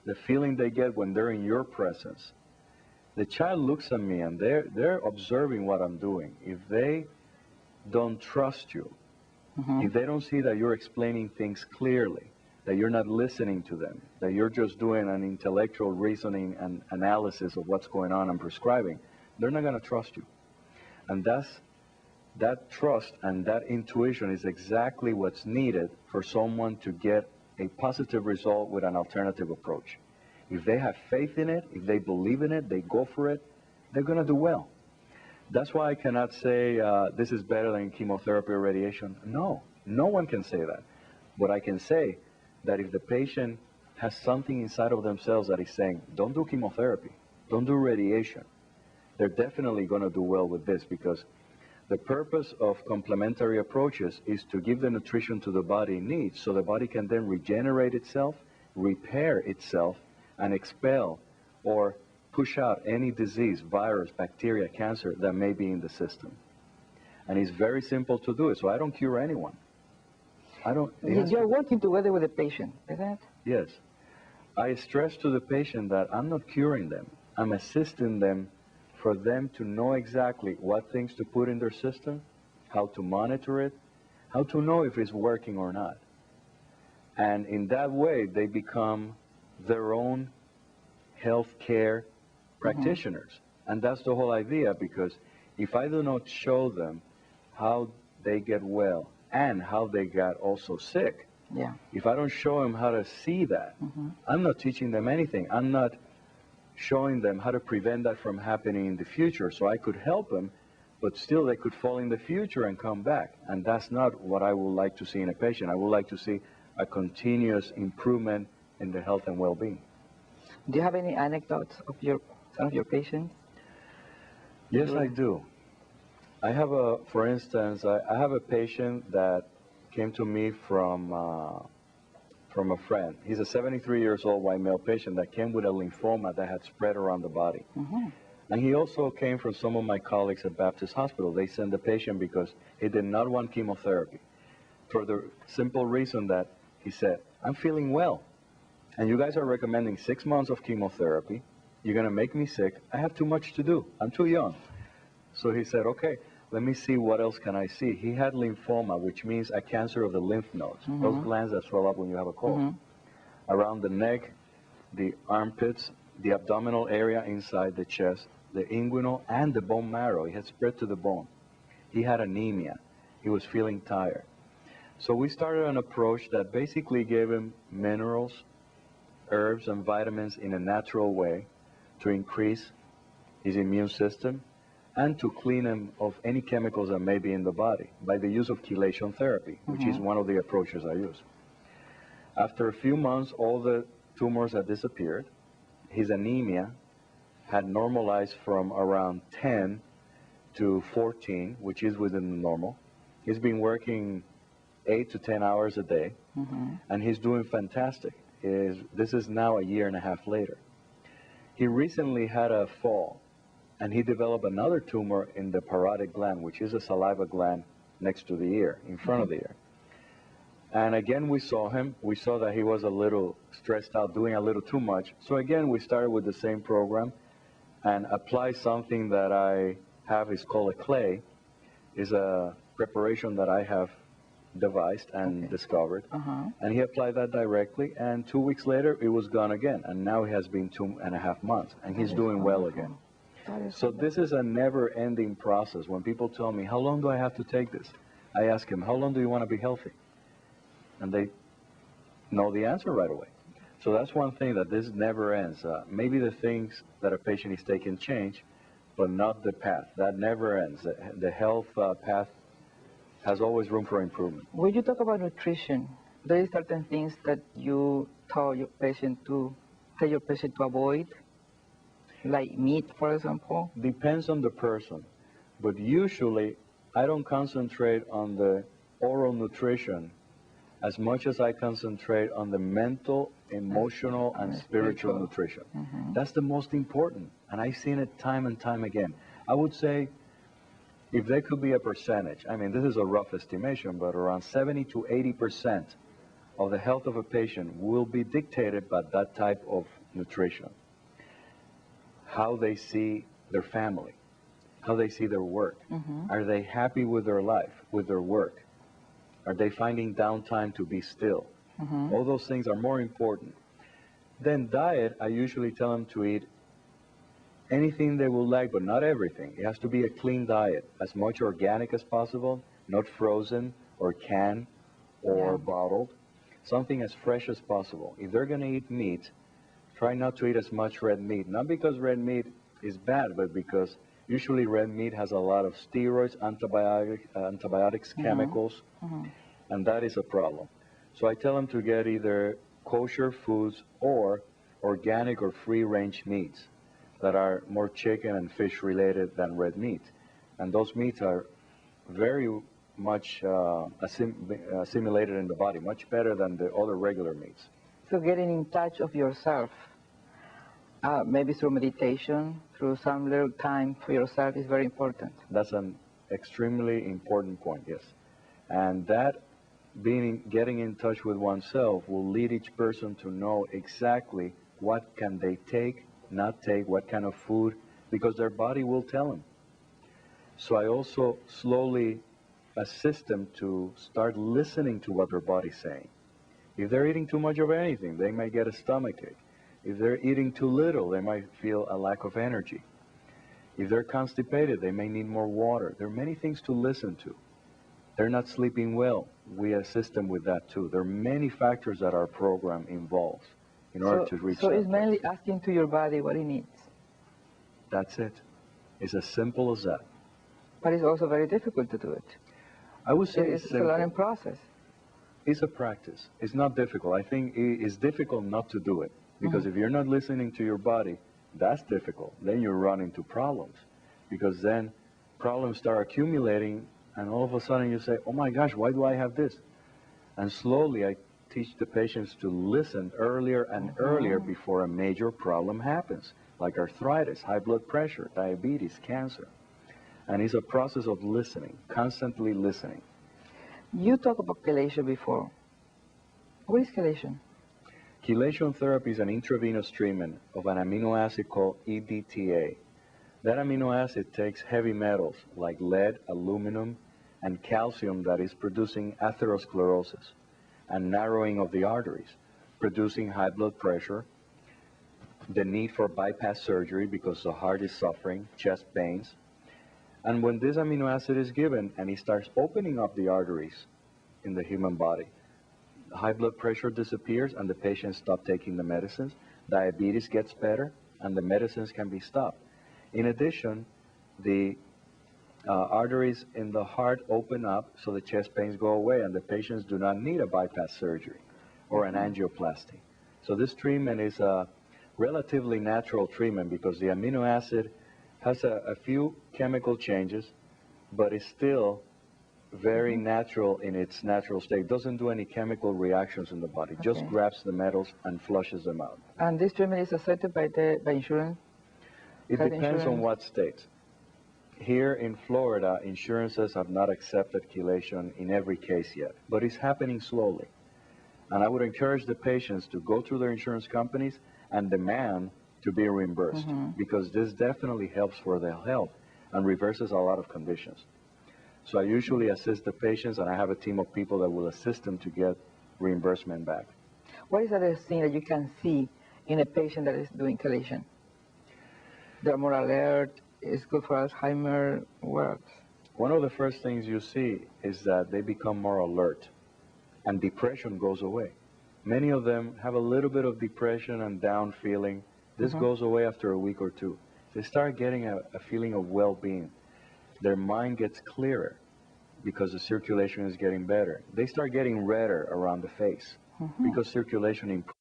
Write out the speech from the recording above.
the feeling they get when they're in your presence. The child looks at me and they're observing what I'm doing. If they don't trust you, if they don't see that you're explaining things clearly, that you're not listening to them, that you're just doing an intellectual reasoning and analysis of what's going on and prescribing, they're not going to trust you. And that trust and that intuition is exactly what's needed for someone to get a positive result with an alternative approach. If they have faith in it, if they believe in it, they go for it, they're going to do well. That's why I cannot say this is better than chemotherapy or radiation. No, no one can say that. But I can say that if the patient has something inside of themselves that is saying, don't do chemotherapy, don't do radiation, they're definitely going to do well with this, because the purpose of complementary approaches is to give the nutrition to the body needs so the body can then regenerate itself, repair itself, and expel or push out any disease, virus, bacteria, cancer that may be in the system. And it's very simple to do it, so I don't cure anyone. You're working together with the patient, is that? Yes. I stress to the patient that I'm not curing them. I'm assisting them for them to know exactly what things to put in their system, how to monitor it, how to know if it's working or not. And in that way, they become their own health care practitioners. And that's the whole idea, because if I do not show them how they get well and how they got also sick, if I don't show them how to see that, I'm not teaching them anything. I'm not showing them how to prevent that from happening in the future. So I could help them, but still they could fall in the future and come back. And that's not what I would like to see in a patient. I would like to see a continuous improvement in their health and well-being. Do you have any anecdotes of some of your patients? Yes, I do. I have for instance, I have a patient that came to me from a friend. He's a 73 years old white male patient that came with a lymphoma that had spread around the body. And he also came from some of my colleagues at Baptist Hospital. They sent the patient because he did not want chemotherapy, for the simple reason that he said, I'm feeling well, and you guys are recommending 6 months of chemotherapy. You're going to make me sick. I have too much to do. I'm too young. So he said, okay, let me see what else can I see. He had lymphoma, which means a cancer of the lymph nodes, those glands that swell up when you have a cold. Around the neck, the armpits, the abdominal area inside the chest, the inguinal, and the bone marrow. It had spread to the bone. He had anemia. He was feeling tired. So we started an approach that basically gave him minerals, herbs, and vitamins in a natural way to increase his immune system and to clean him of any chemicals that may be in the body by the use of chelation therapy, which is one of the approaches I use. After a few months, all the tumors had disappeared. His anemia had normalized from around 10 to 14, which is within the normal. He's been working 8 to 10 hours a day, and he's doing fantastic. This is now a year and a half later. He recently had a fall, and he developed another tumor in the parotid gland, which is a saliva gland next to the ear, in front of the ear. And again, we saw him. We saw that he was a little stressed out, doing a little too much. So again, we started with the same program and applied something that I have. Is called a clay. Is a preparation that I have devised and discovered. And he applied that directly, and 2 weeks later, it was gone again. And now it has been 2.5 months, and he's doing well again. So this is a never-ending process. When people tell me, how long do I have to take this? I ask them, how long do you want to be healthy? And they know the answer right away. So that's one thing, that this never ends. Maybe the things that a patient is taking change, but not the path. That never ends. The health path has always room for improvement. When you talk about nutrition, there are certain things that you tell your patient to avoid, like meat, for example? Depends on the person, but usually I don't concentrate on the oral nutrition as much as I concentrate on the mental, emotional, and spiritual nutrition. That's the most important, and I've seen it time and time again. I would say, if there could be a percentage, I mean, this is a rough estimation, but around 70 to 80% of the health of a patient will be dictated by that type of nutrition, how they see their family, how they see their work. Are they happy with their life, with their work? Are they finding downtime to be still? All those things are more important. Then diet, I usually tell them to eat anything they will like, but not everything. It has to be a clean diet, as much organic as possible, not frozen or canned or bottled. Something as fresh as possible. If they're going to eat meat, try not to eat as much red meat. Not because red meat is bad, but because usually red meat has a lot of steroids, antibiotics, chemicals, and that is a problem. So I tell them to get either kosher foods or organic or free-range meats that are more chicken and fish related than red meat. And those meats are very much assimilated in the body, much better than the other regular meats. So getting in touch of yourself, maybe through meditation, through some little time for yourself is very important. That's an extremely important point, yes. And that getting in touch with oneself will lead each person to know exactly what can they take, not take, what kind of food, because their body will tell them. So I also slowly assist them to start listening to what their body's saying. If they're eating too much of anything, they may get a stomachache. If they're eating too little, they might feel a lack of energy. If they're constipated, they may need more water. There are many things to listen to. They're not sleeping well. We assist them with that too. There are many factors that our program involves in order to reach So that it's mainly place. asking to your body what it needs. That's it. It's as simple as that. But it's also very difficult to do it. I would say It's a simple. learning process. It's a practice. It's not difficult. I think it's difficult not to do it. Because if you're not listening to your body, that's difficult. Then you run into problems. Because then problems start accumulating, and all of a sudden you say, oh my gosh, why do I have this? And slowly I teach the patients to listen earlier and earlier before a major problem happens, like arthritis, high blood pressure, diabetes, cancer. And it's a process of listening, constantly listening. You talked about chelation before. What is chelation? Chelation therapy is an intravenous treatment of an amino acid called EDTA. That amino acid takes heavy metals like lead, aluminum, and calcium that is producing atherosclerosis and narrowing of the arteries, producing high blood pressure, the need for bypass surgery because the heart is suffering, chest pains. And when this amino acid is given and it starts opening up the arteries in the human body, high blood pressure disappears and the patient stops taking the medicines, diabetes gets better, and the medicines can be stopped. In addition, the arteries in the heart open up so the chest pains go away and the patients do not need a bypass surgery or an angioplasty. So this treatment is a relatively natural treatment because the amino acid has a few chemical changes, but it's still very natural in its natural state. It doesn't do any chemical reactions in the body. Just grabs the metals and flushes them out. And this treatment is accepted by insurance? It depends on what state. Here in Florida, insurances have not accepted chelation in every case yet, but it's happening slowly. And I would encourage the patients to go to their insurance companies and demand to be reimbursed because this definitely helps for their health and reverses a lot of conditions. So I usually assist the patients, and I have a team of people that will assist them to get reimbursement back. What is the other thing that you can see in a patient that is doing chelation? They're more alert, it's good for Alzheimer, works. One of the first things you see is that they become more alert, and depression goes away. Many of them have a little bit of depression and down feeling. This goes away after a week or two. They start getting a feeling of well-being. Their mind gets clearer because the circulation is getting better. They start getting redder around the face because circulation improves.